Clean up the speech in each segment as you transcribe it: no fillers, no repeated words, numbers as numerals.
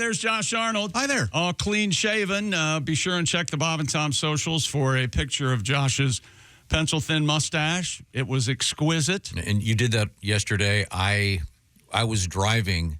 there's Josh Arnold. Hi there. All clean shaven. Be sure and check the Bob and Tom socials for a picture of Josh's pencil-thin mustache. It was exquisite. And you did that yesterday. I was driving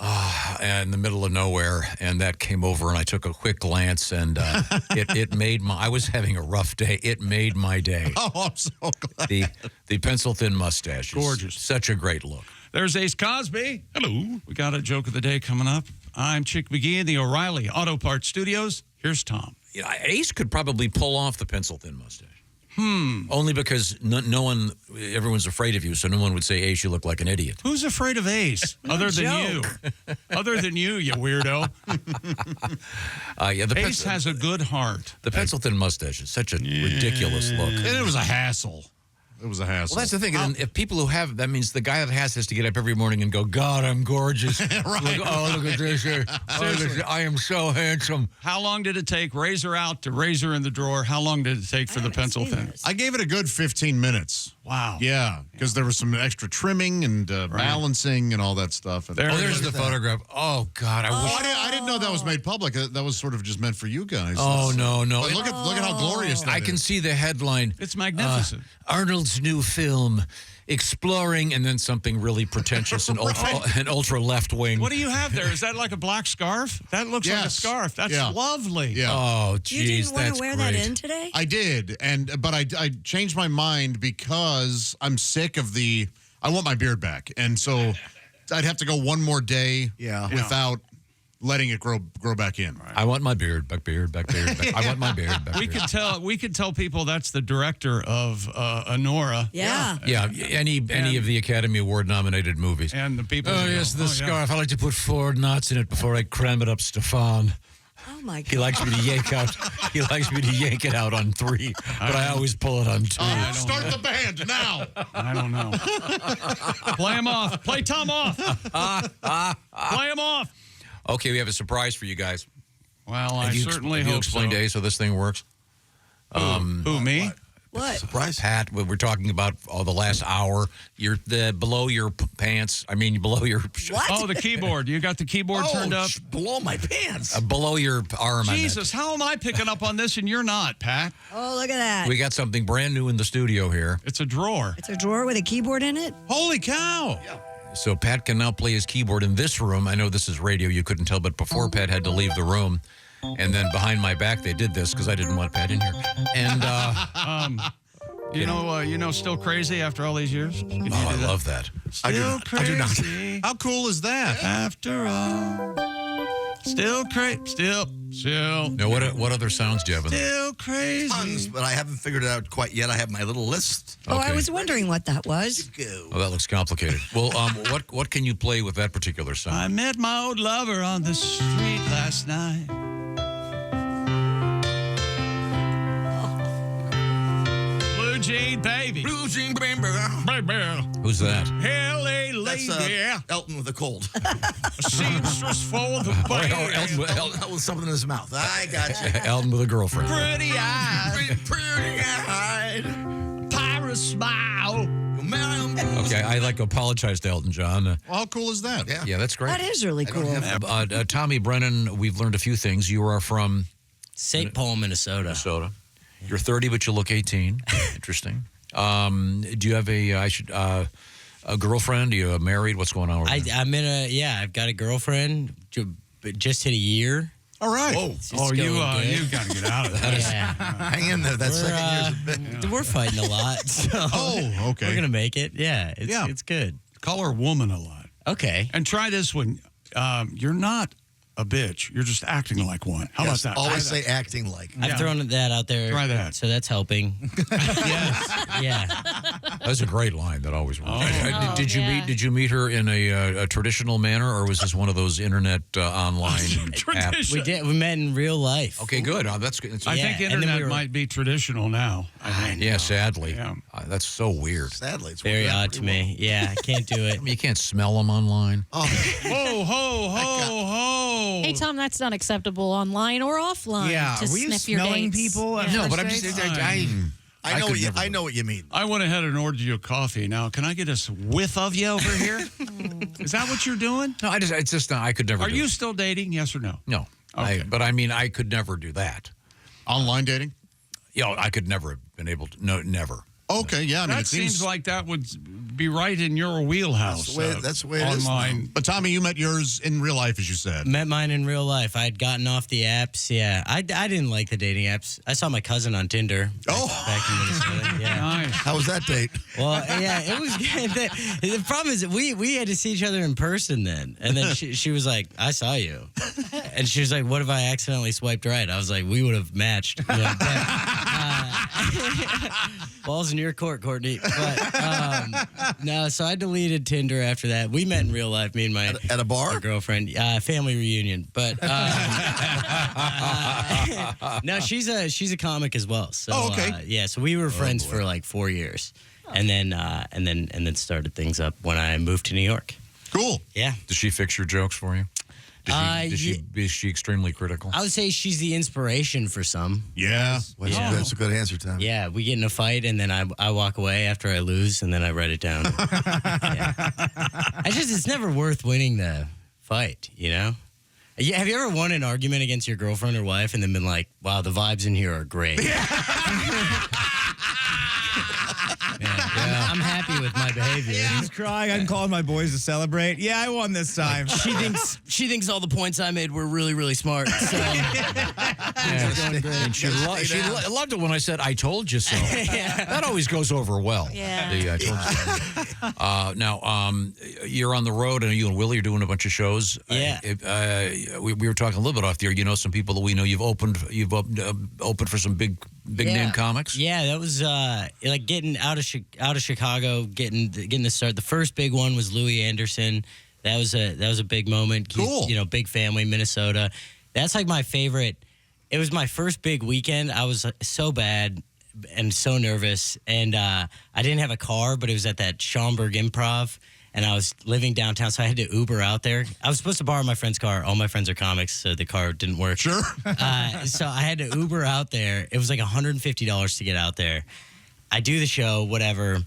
in the middle of nowhere, and that came over, and I took a quick glance, and it made I was having a rough day. It made my day. Oh, I'm so glad. The pencil-thin mustache. Gorgeous. Such a great look. There's Ace Cosby. Hello. We got a joke of the day coming up. I'm Chick McGee in the O'Reilly Auto Parts Studios. Here's Tom. You know, Ace could probably pull off the pencil-thin mustache. Only because no one, everyone's afraid of you, so no one would say, Ace, you look like an idiot. Who's afraid of Ace other than you? Other than you weirdo. Ace has a good heart. The pencil-thin mustache is such a ridiculous look. And it was a hassle. It was a hassle. Well, that's the thing. And if people who have, that means the guy that has to get up every morning and go, God, I'm gorgeous. Right. Look at this. I am so handsome. How long did it take, razor out to razor in the drawer? How long did it take for the pencil thin? I gave it a good 15 minutes. Wow. Yeah, because there was some extra trimming and balancing and all that stuff. And There's the photograph. Oh, God. I didn't know that was made public. That was sort of just meant for you guys. Oh, no. But look at how glorious that is. I can see the headline. It's magnificent. Arnold's new film, exploring, and then something really pretentious and ultra left wing. What do you have there? Is that like a black scarf? That looks like a scarf. That's lovely. Yeah. Oh, You geez, didn't want to wear that in today? I did, but I changed my mind because I'm sick of I want my beard back, and so I'd have to go one more day without letting it grow back in. Right. I want my beard back. I want my beard back. We could tell people that's the director of Honora. Yeah. Yeah, any of the Academy Award nominated movies. And the people. Oh, yes, the scarf. I like to put 4 knots in it before I cram it up Stefan. Oh, my God. He likes me to yank out. He likes me to yank it out on 3, but I always pull it on 2. Start the band now. I don't know. Play him off. Play Tom off. Play him off. Okay, we have a surprise for you guys. Well, I certainly hope so. You so. explain to Ace how this thing works. Who, me? What? Surprise, Pat. We're talking about the last hour. You're below your pants. I mean, below your. What? Oh, the keyboard. You got the keyboard turned up below my pants. Below your arm. Jesus, how am I picking up on this and you're not, Pat? Oh, look at that. We got something brand new in the studio here. It's a drawer. It's a drawer with a keyboard in it? Holy cow! Yeah. So Pat can now play his keyboard in this room. I know this is radio, you couldn't tell, but before Pat had to leave the room. And then behind my back, they did this because I didn't want Pat in here. And, you know, still crazy after all these years? I love that. Still crazy. How cool is that? After all. Still crazy. Still. Now, what other sounds do you have in there? Still crazy. Tons, but I haven't figured it out quite yet. I have my little list. Oh, I Okay. was wondering what that was. Go. Oh, that looks complicated. Well, what can you play with that particular sound? I met my old lover on the street last night. Blue jean baby. Blue jean baby. Baby. Who's that? L.A. lady. That's Elton with a cold. Seamstress for the Or band. Elton With something in his mouth. I got you. Elton with a girlfriend. Pretty eyes. Pretty eyed. Pirate smile. Okay, I'd like to apologize to Elton John. Well, how cool is that? Yeah, that's great. That is really cool. Tommy Brennan, we've learned a few things. You are from St. Paul, Minnesota. Minnesota. You're 30, but you look 18. Interesting. Do you have a girlfriend? Are you married? What's going on? I've got a girlfriend, but just hit a year. All right. Whoa. You got to get out of that. Yeah. Hang in there. That second year's a bit. We're fighting a lot. So Okay. we're going to make it. Yeah, it's good. Call her woman a lot. Okay. And try this one. You're not a bitch. You're just acting like one. How about that? Always say acting like. I've thrown that out there. Try that. So that's helping. Yes. Yeah. That's a great line that always works. Oh, Did you meet her in a traditional manner, or was this one of those internet online apps? We did. We met in real life. Okay, good. That's good. I think and then internet might be traditional now. Yeah, sadly. Yeah. That's so weird. Sadly, it's Very worked out odd to pretty me. Yeah, I can't do it. I mean, you can't smell them online. well. Ho, Oh, ho, ho, ho. Hey, Tom, that's not acceptable online or offline to were you sniff your smelling dates. people? Yeah. No, but I'm just. I know what you mean. I went ahead and ordered you a coffee. Now, can I get a whiff of you over here? Is that what you're doing? No, it's just not, I could never Are do you it. still dating, yes or no? No. Okay. But I mean, I could never do that. Online dating? I could never have been able to. No, never. Okay, yeah. I mean, That it seems like that would be right in your wheelhouse. That's the way it is online. But Tommy, you met yours in real life, as you said. Met mine in real life. I had gotten off the apps. Yeah, I didn't like the dating apps. I saw my cousin on Tinder. Back in Minnesota. Yeah. Nice. How was that date? Well, yeah, it was good. The problem is that we had to see each other in person then. And then she was like, I saw you. And she was like, what if I accidentally swiped right? I was like, we would have matched. You know, balls in your court, Courtney. But no, so I deleted Tinder after that. We met in real life, me and my At a bar? my girlfriend. Family reunion. But no, she's a comic as well. So okay. So we were friends for like 4 years. And then started things up when I moved to New York. Cool. Yeah. Does she fix your jokes for you? Is she extremely critical? I would say she's the inspiration for some. Yeah. That's a good answer, Tom. Yeah, we get in a fight and then I walk away after I lose and then I write it down. Yeah. It's never worth winning the fight, you know? Have you ever won an argument against your girlfriend or wife and then been like, wow, the vibes in here are great? Yeah, I'm happy with my behavior. He's crying. I'm calling my boys to celebrate. Yeah, I won this time. She thinks all the points I made were really, really smart. So And she loved it when I said, I told you so. That always goes over well. Yeah. I told you so. Now, you're on the road, and you and Willie are doing a bunch of shows. Yeah. We were talking a little bit off the air. You know some people that we know you've opened for some big name comics. Yeah, that was like getting out of Chicago, getting to start. The first big one was Louie Anderson. That was a big moment. Cool. Big family, Minnesota. That's like my favorite. It was my first big weekend. I was so bad and so nervous, and I didn't have a car, but it was at that Schaumburg Improv, and I was living downtown, so I had to Uber out there. I was supposed to borrow my friend's car. All my friends are comics, so the car didn't work. Sure. So I had to Uber out there. It was like $150 to get out there. I do the show, whatever.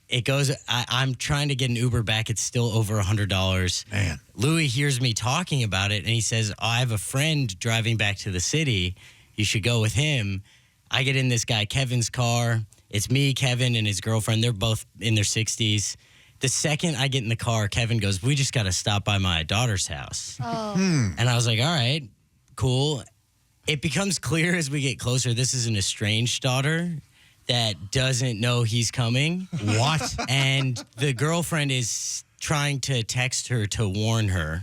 It goes. I'm trying to get an Uber back. It's still over $100. Man. Louie hears me talking about it, and he says, I have a friend driving back to the city. You should go with him. I get in this guy Kevin's car. It's me, Kevin, and his girlfriend. They're both in their 60s. The second I get in the car, Kevin goes, we just got to stop by my daughter's house. Oh. And I was like, all right, cool. It becomes clear as we get closer, this is an estranged daughter that doesn't know he's coming. What? And the girlfriend is trying to text her to warn her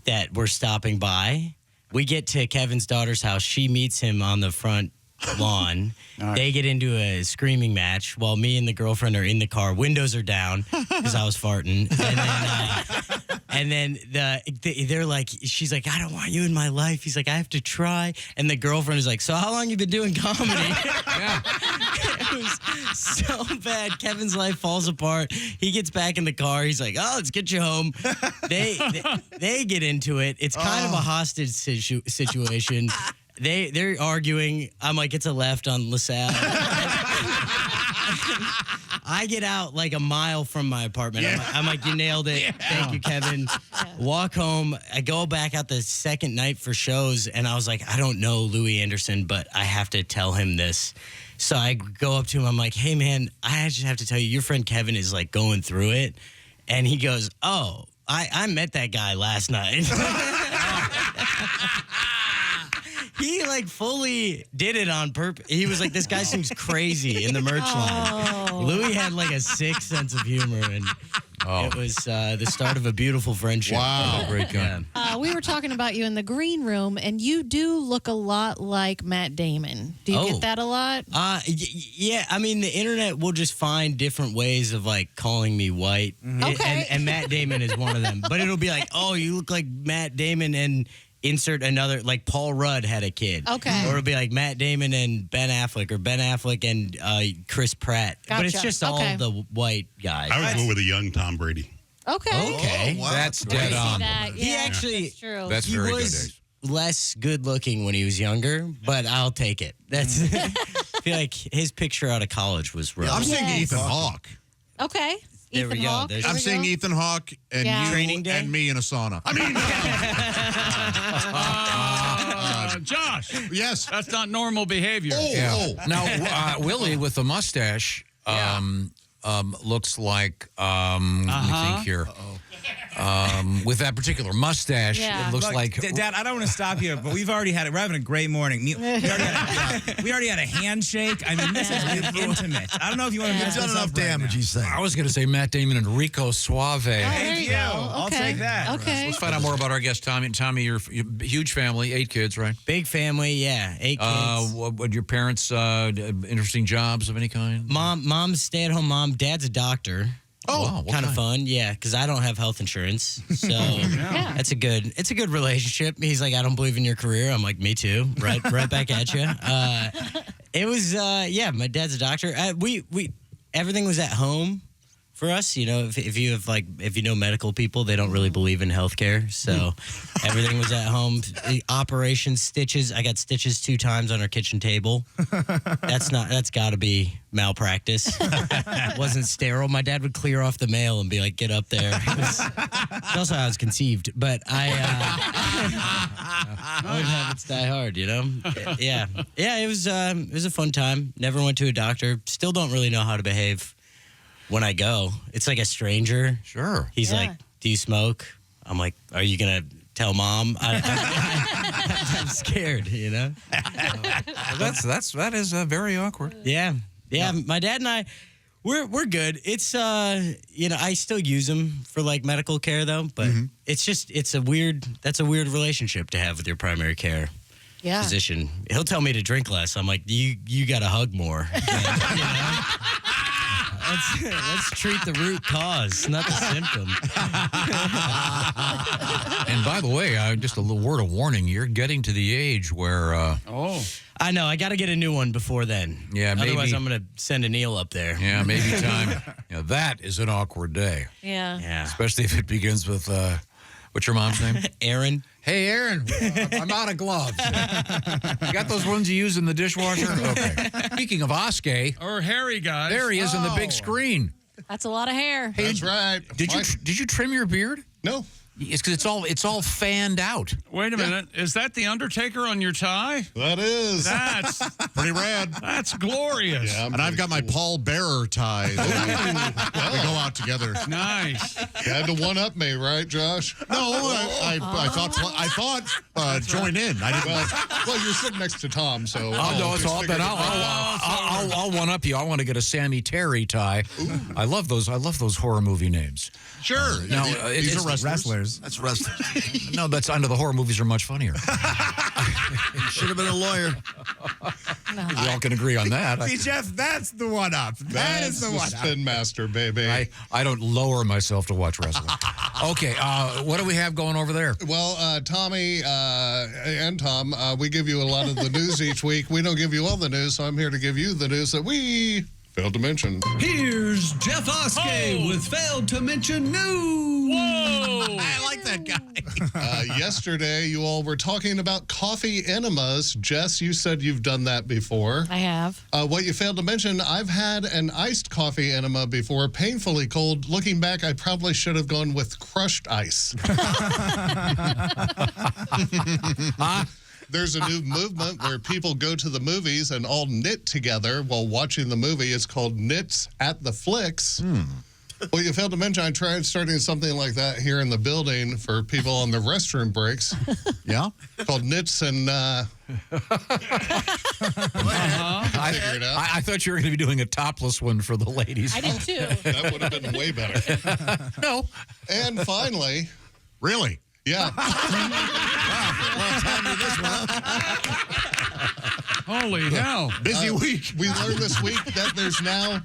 that we're stopping by. We get to Kevin's daughter's house. She meets him on the front lawn. Nice. They get into a screaming match while me and the girlfriend are in the car. Windows are down because I was farting. And then they're like, she's like, I don't want you in my life. He's like, I have to try. And the girlfriend is like, so how long you been doing comedy? It was so bad. Kevin's life falls apart. He gets back in the car. He's like, oh, let's get you home. They get into it. It's kind of a hostage situation. They're arguing. I'm like, it's a left on LaSalle. I get out like a mile from my apartment. I'm like, you nailed it. Thank you, Kevin. Walk home. I go back out the second night for shows, and I was like, I don't know Louie Anderson, but I have to tell him this. So I go up to him. I'm like, hey, man, I just have to tell you, your friend Kevin is like going through it. And he goes, oh, I met that guy last night. He like fully did it on purpose. He was like, this guy seems crazy in the merch line. Louie had like a sick sense of humor, and it was the start of a beautiful friendship. Wow. Great guy. We were talking about you in the green room, and you do look a lot like Matt Damon. Do you get that a lot? Yeah. I mean, the internet will just find different ways of like calling me white. Okay. And Matt Damon is one of them. But it'll be like, oh, you look like Matt Damon and insert another, like Paul Rudd had a kid. Okay. Or it'll be like Matt Damon and Ben Affleck, or Ben Affleck and Chris Pratt. But it's Gotcha. just all the white guys. I would go with a young Tom Brady. Okay. Okay. Oh, wow. That's I dead see on. that. He Yeah, actually- that's true. That's He very was good. less good looking when he was younger, but I'll take it. That's feel like his picture out of college was rough. I'm seeing Yes. Ethan Hawke. Okay. There we Ethan go. Hawke. There's- There I'm we seeing go. Ethan Hawke and Yeah. you Training day? and me in a sauna. I mean, Josh, yes. that's not normal behavior. Oh. Now, Willie with the mustache looks like, let me think here. With that particular mustache, Yeah. it looks Look, like. Dad, I don't want to stop you, but we've already had it. We're having a great morning. We already had a handshake. I mean, this has been intimate. I don't know if you want to You've mix done this enough up right damage, now. he's saying. I was going to say Matt Damon and Rico Suave. There Thank you you. go. I'll Okay. take that. Okay. Let's find out more about our guest, Tommy. Tommy, you're huge family, 8 kids, right? Big family, yeah. 8 kids. What your parents interesting jobs of any kind? Mom's stay-at-home mom. Dad's a doctor. Oh, wow, what kind of kind? fun, yeah. Because I don't have health insurance, so it's a good relationship. He's like, I don't believe in your career. I'm like, me too. Right back at you. It was, my dad's a doctor. We everything was at home for us. You know, if you know medical people, they don't really believe in healthcare, so everything was at home. Operations, stitches. I got stitches 2 times on our kitchen table. That's got to be malpractice. It wasn't sterile. My dad would clear off the mail and be like, "Get up there." It's also how I was conceived, but I would have it die hard, you know. Yeah. It was a fun time. Never went to a doctor. Still don't really know how to behave when I go. It's like a stranger. Sure. He's like, "Do you smoke?" I'm like, "Are you gonna tell mom?" I'm scared, you know. That is very awkward. Yeah. My dad and I, we're good. It's I still use them for like medical care though, but it's a weird relationship to have with your primary care physician. He'll tell me to drink less. I'm like, you got to hug more. You know? Let's treat the root cause, not the symptom. And by the way, just a little word of warning: you're getting to the age where. I know. I got to get a new one before then. Yeah, maybe. Otherwise, I'm going to send a Neil up there. Yeah, maybe time. That is an awkward day, Yeah. Yeah. especially if it begins with what's your mom's name? Aaron. Hey, Aaron, I'm out of gloves. You got those ones you use in the dishwasher? Okay. Speaking of Oskay, Or hairy guys. there he is on the big screen. That's a lot of hair. Hey, That's right. Did you trim your beard? No. It's because it's all fanned out. Wait a minute. Is that the Undertaker on your tie? That is. That's Pretty rad. that's glorious. And I've got my Paul Bearer tie. We go out together. Nice. You had to one-up me, right, Josh? No, I thought join in. I didn't. Well, you're sitting next to Tom, so I'll one up you. I want to get a Sammy Terry tie. I love those horror movie names. Sure. No, These it's are wrestlers. That's wrestling. No, that's under the horror movies are much funnier. Should have been a lawyer. We all can agree on that. See, Jeff, that's the one up. That is the one up. Spin Master, baby. I don't lower myself to watch wrestling. Okay, what do we have going over there? Well, Tommy and Tom, we give you a lot of the news each week. We don't give you all the news, so I'm here to give you the news that we failed to mention. Here's Jeff Oskay with Failed to Mention News. Whoa. I like that guy. Yesterday, you all were talking about coffee enemas. Jess, you said you've done that before. I have. What you failed to mention, I've had an iced coffee enema before, painfully cold. Looking back, I probably should have gone with crushed ice. There's a new movement where people go to the movies and all knit together while watching the movie. It's called Knits at the Flicks. Well, you failed to mention I tried starting something like that here in the building for people on the restroom breaks. Yeah? Called Knits and... I thought you were going to be doing a topless one for the ladies. I did too. That would have been way better. No. And finally... Really? Yeah. Holy hell. Busy week. We learned this week that there's now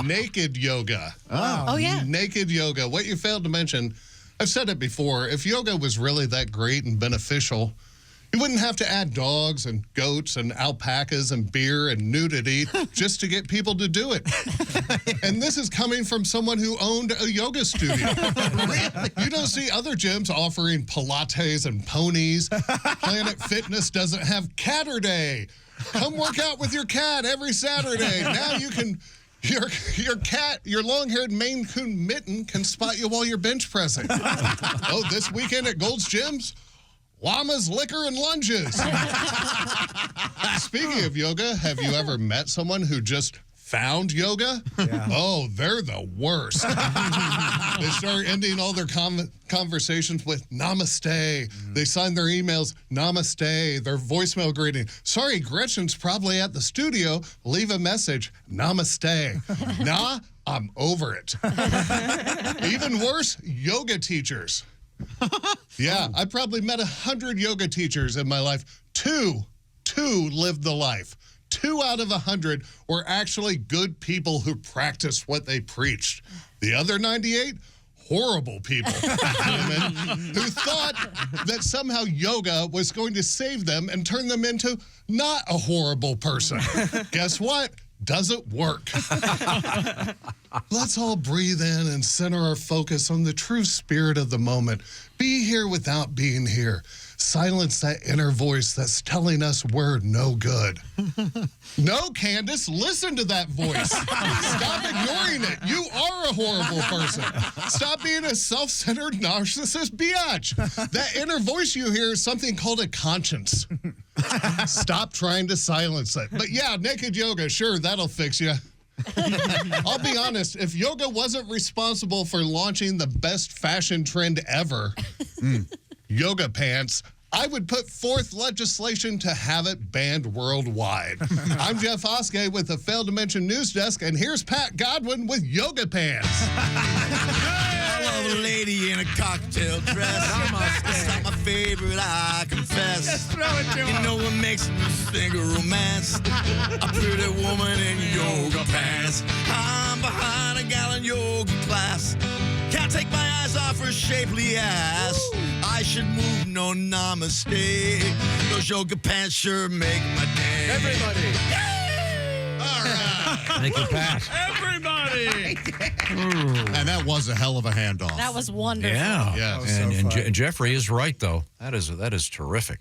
naked yoga. Oh, yeah. Naked yoga. What you failed to mention, I've said it before, if yoga was really that great and beneficial, you wouldn't have to add dogs and goats and alpacas and beer and nudity just to get people to do it. And this is coming from someone who owned a yoga studio. You don't see other gyms offering Pilates and ponies. Planet Fitness doesn't have Catterday. Come work out with your cat every Saturday. Now you can. Your cat, your long-haired Maine Coon Mitten, can spot you while you're bench pressing. Oh, this weekend at Gold's Gyms, llamas, liquor, and lunges. Speaking of yoga, have you ever met someone who just found yoga? Yeah. Oh, they're the worst. They start ending all their conversations with namaste. They sign their emails, namaste, their voicemail greeting. Sorry, Gretchen's probably at the studio. Leave a message, namaste. Nah, I'm over it. Even worse, yoga teachers. Yeah, I probably met 100 yoga teachers in my life. Two lived the life. 2 out of 100 were actually good people who practiced what they preached. The other 98, horrible people. Women who thought that somehow yoga was going to save them and turn them into not a horrible person. Guess what? Doesn't work. Let's all breathe in and center our focus on the true spirit of the moment. Be here without being here. Silence that inner voice that's telling us we're no good. No, Candace, listen to that voice. Stop ignoring it. You are a horrible person. Stop being a self-centered narcissist biatch. That inner voice you hear is something called a conscience. Stop trying to silence it. But yeah, naked yoga, sure, that'll fix you. I'll be honest, if yoga wasn't responsible for launching the best fashion trend ever, yoga pants, I would put forth legislation to have it banned worldwide. I'm Jeff Oskay with the Failed to Mention News Desk, and here's Pat Godwin with yoga pants. I love a lady in a cocktail dress. It's not my favorite, I confess. Just throw it to You him. know what makes me think of romance? A pretty woman in yoga pants. I'm behind a gal in yoga class. Can't take my eyes off her shapely ass. I should move, no namaste. Those yoga pants sure make my day. Everybody. All right. Thank you, Pat. Everybody. And that was a hell of a handoff. That was wonderful. Yeah. Yes. And Jeffrey is right, though. That is terrific.